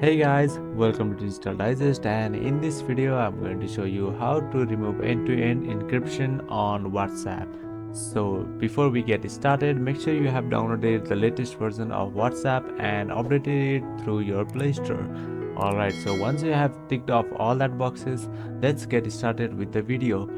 Hey guys, welcome to Digital Digest, and in this video I'm going to show you how to remove end-to-end encryption on WhatsApp. So before we get started, make sure you have downloaded the latest version of WhatsApp and updated it through your Play Store. Alright, so once you have ticked off all that boxes, let's get started with the video.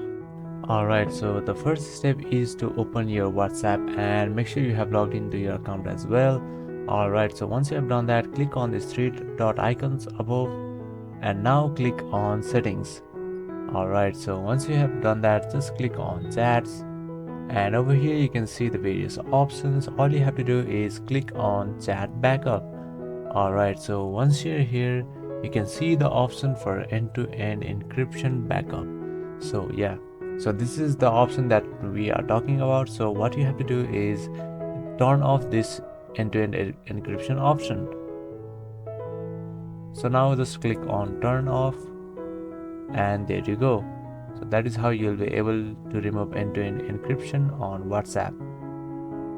Alright, so the first step is to open your WhatsApp and make sure you have logged into your account as well. Alright, so once you have done that, click on these three dot icons above and now click on settings. Alright, so once you have done that, just click on chats and over here you can see the various options. All you have to do is click on chat backup. Alright, so once you're here, you can see the option for end-to-end encryption backup. So yeah, so this is the option that we are talking about. So what you have to do is turn off this end-to-end encryption option. So now just click on turn off and there you go. So that is how you'll be able to remove end-to-end encryption on WhatsApp.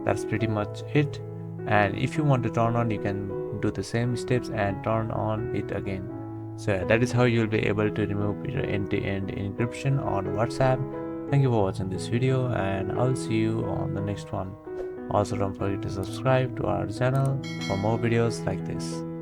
That's pretty much it. And if you want to turn on, you can do the same steps and turn on it again. So that is how you'll be able to remove your end-to-end encryption on WhatsApp. Thank you for watching this video and I'll see you on the next one. Also don't forget to subscribe to our channel for more videos like this.